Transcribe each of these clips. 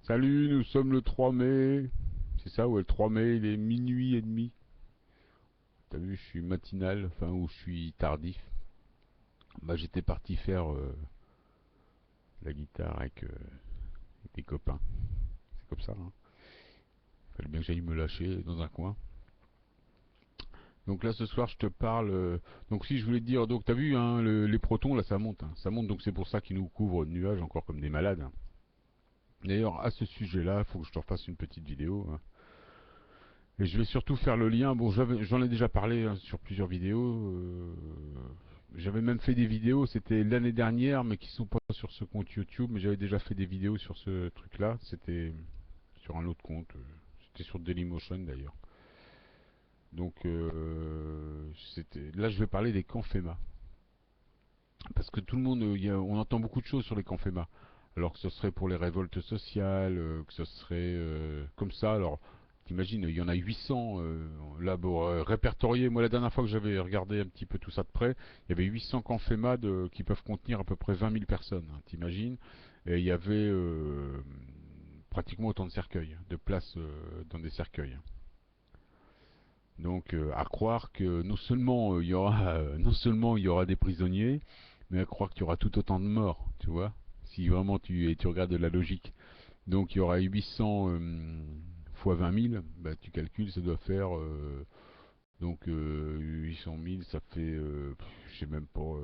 Salut, nous sommes le 3 mai. C'est ça, ouais, le 3 mai, il est minuit et demi. T'as vu, je suis matinal, enfin, ou je suis tardif. Bah, j'étais parti faire la guitare avec des copains. C'est comme ça, hein. Fallait bien que j'aille me lâcher dans un coin. Donc là, ce soir, je te parle. Donc, si je voulais te dire, donc, t'as vu, hein, les protons, là, ça monte, hein. Ça monte, donc c'est pour ça qu'ils nous couvrent de nuages encore comme des malades, hein. D'ailleurs, à ce sujet-là, il faut que je te refasse une petite vidéo, hein. Et je vais surtout faire le lien. Bon, j'en ai déjà parlé, hein, sur plusieurs vidéos. J'avais même fait des vidéos, c'était l'année dernière, mais qui sont pas sur ce compte YouTube. Mais j'avais déjà fait des vidéos sur ce truc-là. C'était sur un autre compte. C'était sur Dailymotion d'ailleurs. Donc, là, je vais parler des camps FEMA. Parce que tout le monde, on entend beaucoup de choses sur les camps FEMA. Alors que ce serait pour les révoltes sociales, que ce serait comme ça. Alors, t'imagines, il y en a 800 là, bon, répertoriés. Moi, la dernière fois que j'avais regardé un petit peu tout ça de près, il y avait 800 camps FEMA qui peuvent contenir à peu près 20 000 personnes, hein, t'imagines. Et il y avait pratiquement autant de cercueils, de places dans des cercueils. Donc, à croire que non seulement il y aura, non seulement il y aura des prisonniers, mais à croire qu'il y aura tout autant de morts, tu vois. Si vraiment tu regardes de la logique. Donc il y aura 800 fois 20 000, bah, tu calcules, ça doit faire 800 000, ça fait, je sais même pas,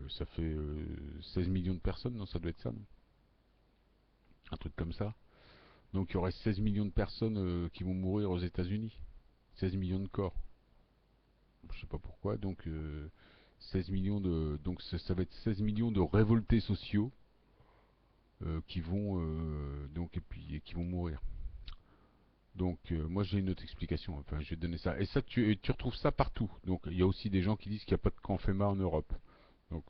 ça fait 16 millions de personnes, non, ça doit être ça, non, un truc comme ça. Donc il y aurait 16 millions de personnes qui vont mourir aux États-Unis, 16 millions de corps. Je sais pas pourquoi, donc 16 millions donc ça va être 16 millions de révoltés sociaux qui vont donc et qui vont mourir. Donc moi j'ai une autre explication, enfin je vais te donner ça. Et ça tu retrouves ça partout. Donc il y a aussi des gens qui disent qu'il n'y a pas de camp FEMA en Europe. Donc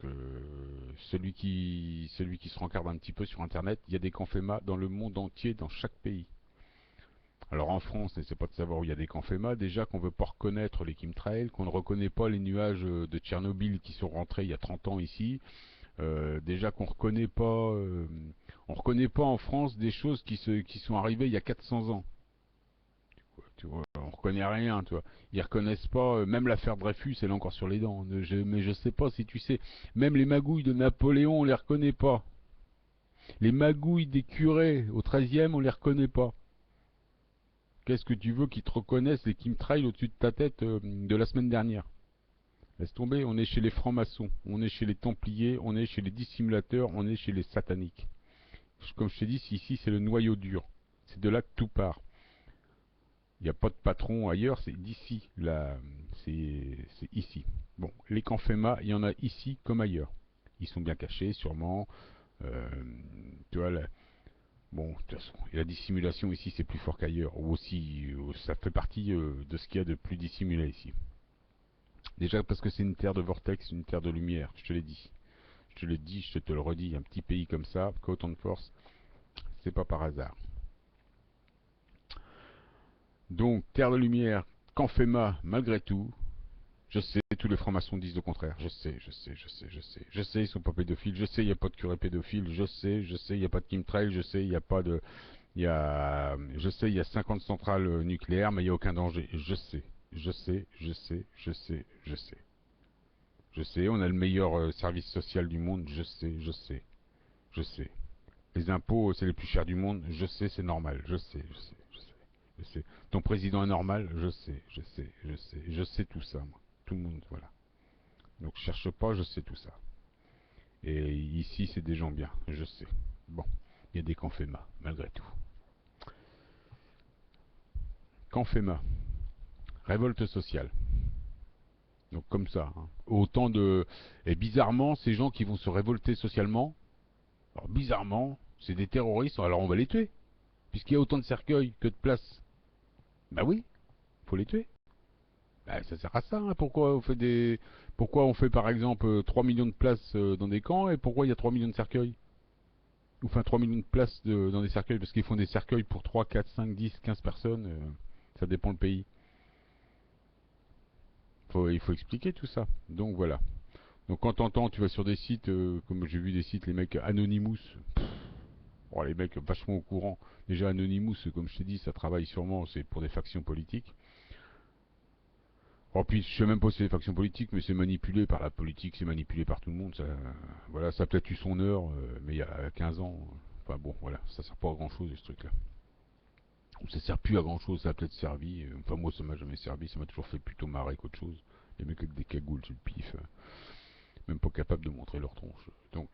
celui qui se rencarde un petit peu sur internet, il y a des camps FEMA dans le monde entier, dans chaque pays. Alors en France, n'essaie pas de savoir où il y a des camps FEMA, déjà qu'on ne veut pas reconnaître les chemtrails, qu'on ne reconnaît pas les nuages de Tchernobyl qui sont rentrés il y a 30 ans ici. Déjà qu'on reconnaît pas, on reconnaît pas en France des choses qui sont arrivées il y a 400 ans. Tu vois, on reconnaît rien, tu vois. Ils reconnaissent pas, même l'affaire Dreyfus, elle est encore sur les dents. Mais je sais pas si tu sais, même les magouilles de Napoléon, on les reconnaît pas. Les magouilles des curés au XIIIe, on les reconnaît pas. Qu'est-ce que tu veux qu'ils te reconnaissent les chemtrails au-dessus de ta tête de la semaine dernière? Laisse tomber, on est chez les francs-maçons, on est chez les templiers, on est chez les dissimulateurs, on est chez les sataniques. Comme je t'ai dit, ici c'est le noyau dur. C'est de là que tout part. Il n'y a pas de patron ailleurs, c'est d'ici. Là, c'est ici. Bon, les camps FEMA, il y en a ici comme ailleurs. Ils sont bien cachés, sûrement. Euh, tu vois, bon, de toute façon, la dissimulation ici, c'est plus fort qu'ailleurs. Ou aussi, ça fait partie de ce qu'il y a de plus dissimulé ici. Déjà parce que c'est une terre de vortex, une terre de lumière, je te l'ai dit. Je te le dis, je te le redis, un petit pays comme ça, qui a autant de force, c'est pas par hasard. Donc, terre de lumière, camp FEMA, malgré tout, je sais, tous les francs-maçons disent le contraire. Je sais, je sais, je sais, je sais. Je sais, ils sont pas pédophiles. Je sais, il n'y a pas de curé pédophile. Je sais, il n'y a pas de chemtrail. Je sais, il n'y a pas de. Je sais, il y a 50 centrales nucléaires, mais il n'y a aucun danger. Je sais, je sais, je sais, je sais, je sais. Je sais, on a le meilleur service social du monde. Je sais, je sais, je sais. Les impôts, c'est les plus chers du monde. Je sais, c'est normal. Je sais, je sais, je sais, je sais. Ton président est normal. Je sais, je sais, je sais. Je sais tout ça, moi. Tout le monde, voilà. Donc je cherche pas, je sais tout ça. Et ici, c'est des gens bien, je sais. Bon, il y a des camps FEMA, malgré tout. Camp FEMA, révolte sociale. Donc comme ça. Hein. Autant de... Et bizarrement, ces gens qui vont se révolter socialement, alors bizarrement, c'est des terroristes, alors on va les tuer. Puisqu'il y a autant de cercueils que de places. Bah oui, faut les tuer. Bah, ça sert à ça. Hein. Pourquoi on fait par exemple 3 millions de places dans des camps et pourquoi il y a 3 millions de cercueils? Enfin 3 millions de places dans des cercueils, parce qu'ils font des cercueils pour 3, 4, 5, 10, 15 personnes, ça dépend le pays. Il faut expliquer tout ça. Donc voilà. Donc quand t'entends, tu vas sur des sites, comme j'ai vu des sites, les mecs Anonymous, Bon, les mecs vachement au courant. Déjà Anonymous, comme je t'ai dit, ça travaille sûrement, c'est pour des factions politiques. En plus, je sais même pas si c'est des factions politiques, mais c'est manipulé par la politique, c'est manipulé par tout le monde. Ça, voilà, ça a peut-être eu son heure, mais il y a 15 ans. Enfin bon, voilà, ça sert pas à grand chose ce truc-là. Ou ça sert plus à grand chose, ça a peut-être servi. Enfin moi ça m'a jamais servi, ça m'a toujours fait plutôt marrer qu'autre chose. Les mecs avec des cagoules sur le pif, même pas capables de montrer leur tronche. Donc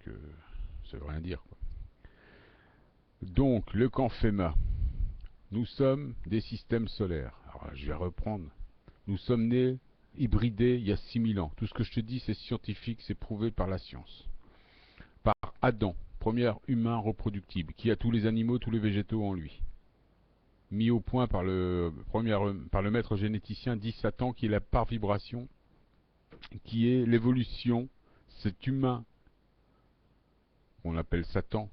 ça veut rien dire quoi. Donc le camp FEMA. Nous sommes des systèmes solaires. Alors je vais reprendre. Nous sommes nés hybridés il y a 6000 ans. Tout ce que je te dis c'est scientifique, c'est prouvé par la science. Par Adam, premier humain reproductible, qui a tous les animaux, tous les végétaux en lui. Mis au point par le maître généticien dit Satan, qui est la part vibration, qui est l'évolution, cet humain qu'on appelle Satan,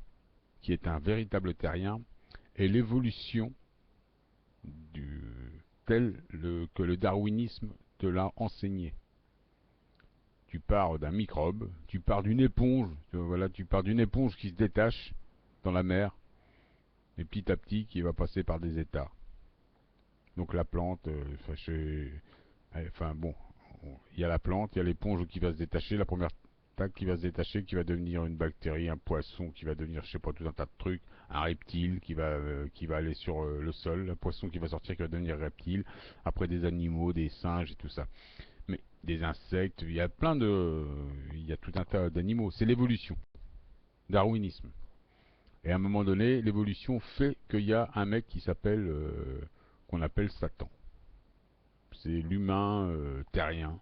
qui est un véritable terrien, et l'évolution du, que le darwinisme te l'a enseigné. Tu pars d'un microbe, tu pars d'une éponge, voilà, tu pars d'une éponge qui se détache dans la mer, et petit à petit qui va passer par des états. Donc la plante, enfin bon, il y a la plante, il y a l'éponge qui va se détacher, la première tac qui va se détacher, qui va devenir une bactérie, un poisson qui va devenir, je sais pas, tout un tas de trucs, un reptile qui va aller sur le sol, un poisson qui va sortir qui va devenir reptile, après des animaux, des singes et tout ça. Mais des insectes, il y a il y a tout un tas d'animaux. C'est l'évolution, darwinisme. Et à un moment donné, l'évolution fait qu'il y a un mec qui s'appelle, qu'on appelle Satan. C'est l'humain terrien.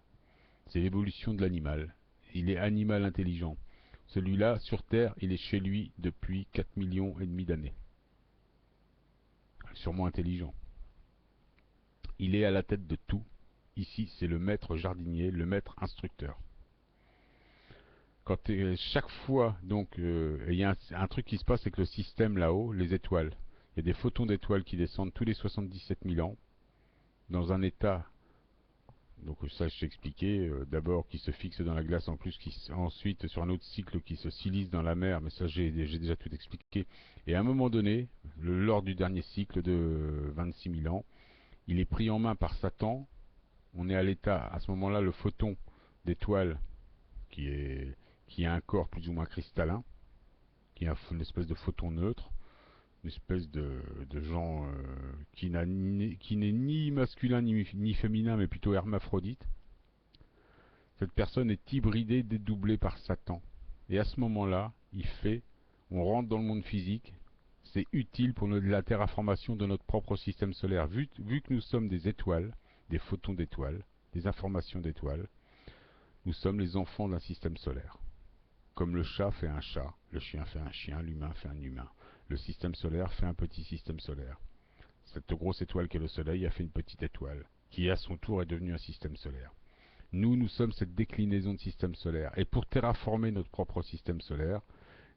C'est l'évolution de l'animal. Il est animal intelligent. Celui-là, sur Terre, il est chez lui depuis 4 millions et demi d'années. Sûrement intelligent. Il est à la tête de tout. Ici, c'est le maître jardinier, le maître instructeur. Chaque fois, donc, il y a un truc qui se passe avec le système là-haut, les étoiles. Il y a des photons d'étoiles qui descendent tous les 77 000 ans, dans un état, donc ça je t'ai expliqué, d'abord qui se fixe dans la glace, en plus ensuite sur un autre cycle qui se silise dans la mer, mais ça j'ai déjà tout expliqué. Et à un moment donné, lors du dernier cycle de 26 000 ans, il est pris en main par Satan. On est à l'état, à ce moment-là, le photon d'étoile qui a un corps plus ou moins cristallin, qui est une espèce de photon neutre, une espèce de genre qui n'est ni masculin ni féminin, mais plutôt hermaphrodite. Cette personne est hybridée, dédoublée par Satan. Et à ce moment-là, on rentre dans le monde physique, c'est utile pour la terraformation de notre propre système solaire. Vu que nous sommes des étoiles, des photons d'étoiles, des informations d'étoiles, nous sommes les enfants d'un système solaire. Comme le chat fait un chat, le chien fait un chien, l'humain fait un humain. Le système solaire fait un petit système solaire. Cette grosse étoile qu'est le Soleil a fait une petite étoile, qui à son tour est devenue un système solaire. Nous sommes cette déclinaison de système solaire. Et pour terraformer notre propre système solaire,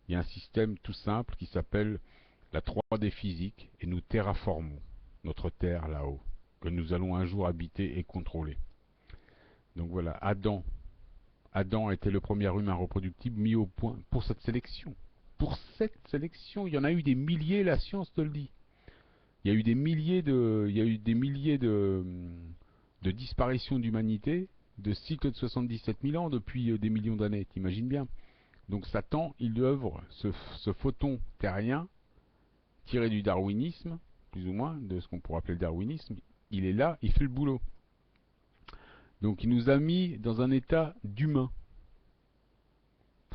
il y a un système tout simple qui s'appelle la 3D physique, et nous terraformons notre Terre là-haut, que nous allons un jour habiter et contrôler. Donc voilà, Adam était le premier humain reproductible mis au point pour cette sélection. Pour cette sélection, il y en a eu des milliers, la science te le dit. Il y a eu de disparitions d'humanité, de cycles de 77 000 ans depuis des millions d'années, t'imagines bien. Donc Satan, il œuvre ce photon terrien, tiré du darwinisme, plus ou moins, de ce qu'on pourrait appeler le darwinisme, il est là, il fait le boulot. Donc il nous a mis dans un état d'humain.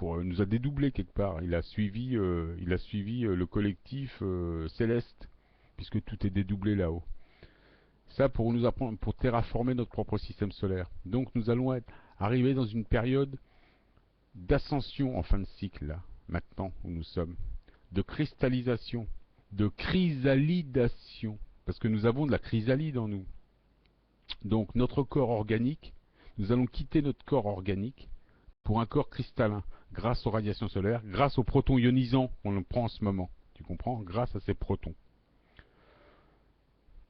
Il nous a dédoublé quelque part. Il a suivi le collectif céleste, puisque tout est dédoublé là-haut. Ça pour nous apprendre, pour terraformer notre propre système solaire. Donc nous allons arriver dans une période d'ascension en fin de cycle, là, maintenant où nous sommes, de cristallisation, de chrysalidation, parce que nous avons de la chrysalide en nous. Donc notre corps organique, nous allons quitter notre corps organique pour un corps cristallin, grâce aux radiations solaires, grâce aux protons ionisants qu'on prend en ce moment. Tu comprends? Grâce à ces protons.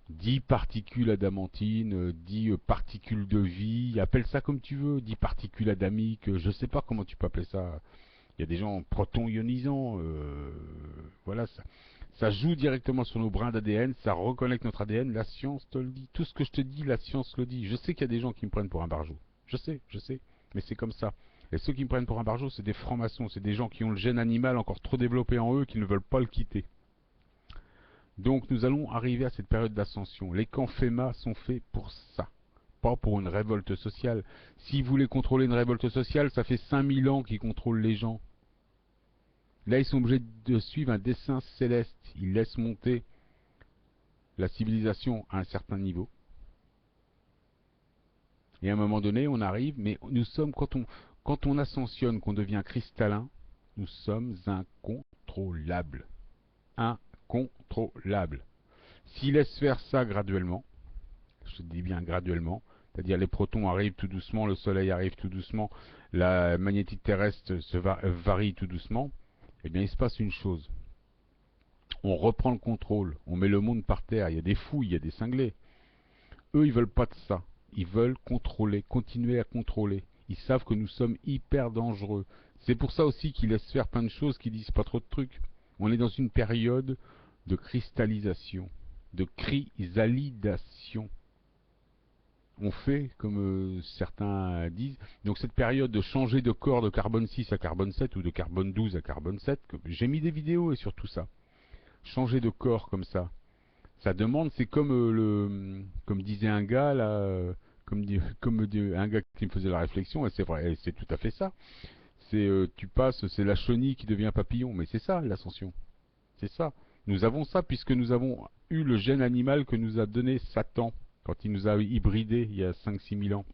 10 particules adamantines, 10 particules de vie, appelle ça comme tu veux, 10 particules adamiques, je sais pas comment tu peux appeler ça. Il y a des gens protons ionisants, voilà, ça joue directement sur nos brins d'ADN, ça reconnecte notre ADN, la science te le dit. Tout ce que je te dis, la science le dit. Je sais qu'il y a des gens qui me prennent pour un barjot. Je sais, mais c'est comme ça. Et ceux qui me prennent pour un barjot, c'est des francs-maçons, c'est des gens qui ont le gène animal encore trop développé en eux, qui ne veulent pas le quitter. Donc nous allons arriver à cette période d'ascension. Les camps FEMA sont faits pour ça, pas pour une révolte sociale. S'ils voulaient contrôler une révolte sociale, ça fait 5000 ans qu'ils contrôlent les gens. Là, ils sont obligés de suivre un dessin céleste. Ils laissent monter la civilisation à un certain niveau. Et à un moment donné, on arrive, mais nous sommes, quand on ascensionne, qu'on devient cristallin, nous sommes incontrôlables. Incontrôlables. S'ils laissent faire ça graduellement, je te dis bien graduellement, c'est-à-dire les protons arrivent tout doucement, le soleil arrive tout doucement, la magnétique terrestre varie tout doucement, eh bien il se passe une chose. On reprend le contrôle, on met le monde par terre, il y a des fous, il y a des cinglés. Eux, ils veulent pas de ça. Ils veulent contrôler, continuer à contrôler. Ils savent que nous sommes hyper dangereux. C'est pour ça aussi qu'ils laissent faire plein de choses, qu'ils disent pas trop de trucs. On est dans une période de cristallisation, de chrysalidation. On fait, comme certains disent, donc cette période de changer de corps de carbone 6 à carbone 7 ou de carbone 12 à carbone 7, j'ai mis des vidéos et sur tout ça. Changer de corps comme ça demande, c'est comme comme disait un gars là, un gars qui me faisait la réflexion, et c'est vrai, et c'est tout à fait ça. C'est tu passes, c'est la chenille qui devient papillon, mais c'est ça l'ascension, c'est ça. Nous avons ça puisque nous avons eu le gène animal que nous a donné Satan quand il nous a hybridés il y a 5-6 000 ans.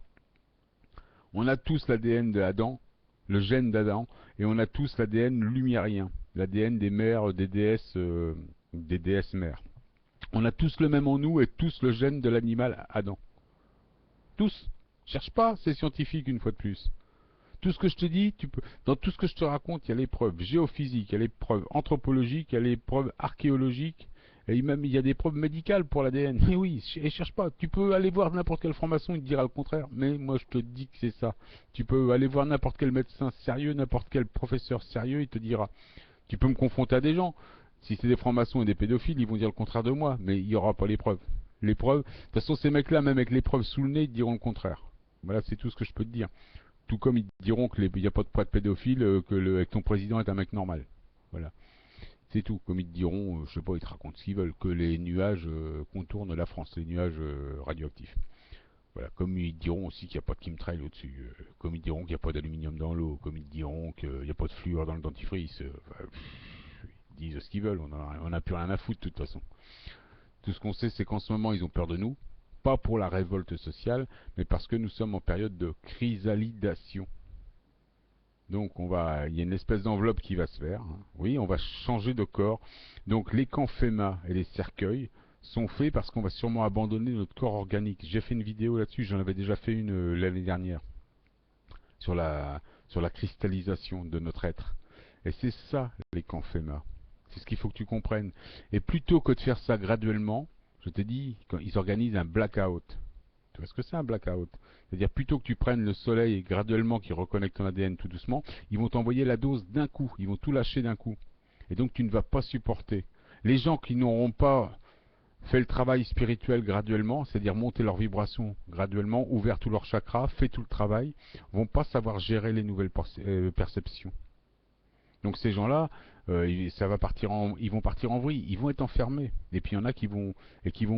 On a tous l'ADN de Adam, le gène d'Adam, et on a tous l'ADN lumérien, l'ADN des mères, des déesses mères. On a tous le même en nous et tous le gène de l'animal Adam. Tous. Cherche pas, c'est scientifique une fois de plus. Tout ce que je te dis, dans tout ce que je te raconte, il y a les preuves géophysiques, il y a les preuves anthropologiques, il y a les preuves archéologiques, et même il y a des preuves médicales pour l'ADN. Mais oui, et cherche pas. Tu peux aller voir n'importe quel franc-maçon, il te dira le contraire. Mais moi, je te dis que c'est ça. Tu peux aller voir n'importe quel médecin sérieux, n'importe quel professeur sérieux, il te dira. Tu peux me confronter à des gens. Si c'est des francs-maçons et des pédophiles, ils vont dire le contraire de moi, mais il n'y aura pas les preuves. Les preuves, de toute façon, ces mecs-là, même avec les preuves sous le nez, ils diront le contraire. Voilà, c'est tout ce que je peux te dire. Tout comme ils diront qu'il n'y a pas de pédophile, que ton président est un mec normal. Voilà. C'est tout. Comme ils te diront, je sais pas, ils te racontent ce qu'ils veulent, que les nuages contournent la France, les nuages radioactifs. Voilà. Comme ils diront aussi qu'il n'y a pas de chemtrail au-dessus. Comme ils diront qu'il n'y a pas d'aluminium dans l'eau. Comme ils diront qu'il n'y a pas de fluor dans le dentifrice. Ils disent ce qu'ils veulent. On n'a plus rien à foutre de toute façon. Tout ce qu'on sait, c'est qu'en ce moment, ils ont peur de nous. Pas pour la révolte sociale, mais parce que nous sommes en période de chrysalidation. Donc il y a une espèce d'enveloppe qui va se faire. Hein. Oui, on va changer de corps. Donc les camps FEMA et les cercueils sont faits parce qu'on va sûrement abandonner notre corps organique. J'ai fait une vidéo là-dessus, j'en avais déjà fait une l'année dernière sur la cristallisation de notre être. Et c'est ça les camps FEMA. C'est ce qu'il faut que tu comprennes. Et plutôt que de faire ça graduellement, je t'ai dit, ils organisent un blackout. Tu vois ce que c'est un blackout? C'est-à-dire plutôt que tu prennes le soleil et graduellement qui reconnecte ton ADN tout doucement, ils vont t'envoyer la dose d'un coup, ils vont tout lâcher d'un coup. Et donc tu ne vas pas supporter. Les gens qui n'auront pas fait le travail spirituel graduellement, c'est-à-dire monter leur vibration graduellement, ouvert tous leurs chakras, fait tout le travail, vont pas savoir gérer les nouvelles perceptions. Donc ces gens-là, ils vont partir en vrille, ils vont être enfermés. Et puis il y en a qui vont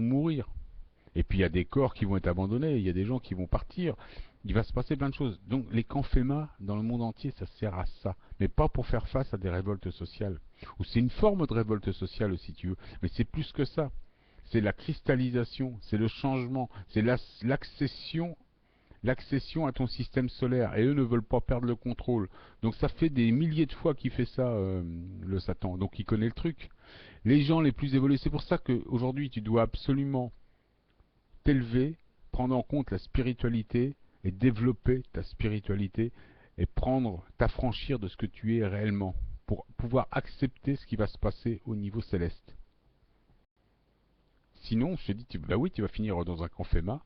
mourir. Et puis il y a des corps qui vont être abandonnés, il y a des gens qui vont partir. Il va se passer plein de choses. Donc les camps FEMA dans le monde entier, ça sert à ça. Mais pas pour faire face à des révoltes sociales. Ou c'est une forme de révolte sociale si tu veux. Mais c'est plus que ça. C'est la cristallisation, c'est le changement, c'est l'accession à ton système solaire. Et eux ne veulent pas perdre le contrôle. Donc ça fait des milliers de fois qu'il fait ça, le Satan. Donc il connaît le truc. Les gens les plus évolués, c'est pour ça qu'aujourd'hui tu dois absolument t'élever, prendre en compte la spiritualité et développer ta spiritualité et t'affranchir de ce que tu es réellement pour pouvoir accepter ce qui va se passer au niveau céleste. Sinon, je te dis, bah oui, tu vas finir dans un camp FEMA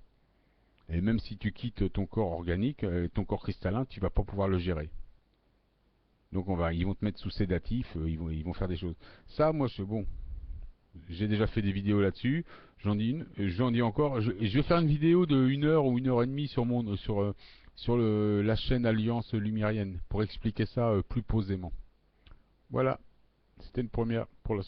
et même si tu quittes ton corps organique, ton corps cristallin, tu vas pas pouvoir le gérer. Donc ils vont te mettre sous sédatif, ils vont faire des choses. Ça, moi, bon, j'ai déjà fait des vidéos là-dessus. J'en dis encore. Et je vais faire une vidéo de 1 heure ou 1 heure et demie sur la chaîne Alliance Lumérienne pour expliquer ça plus posément. Voilà, c'était une première pour la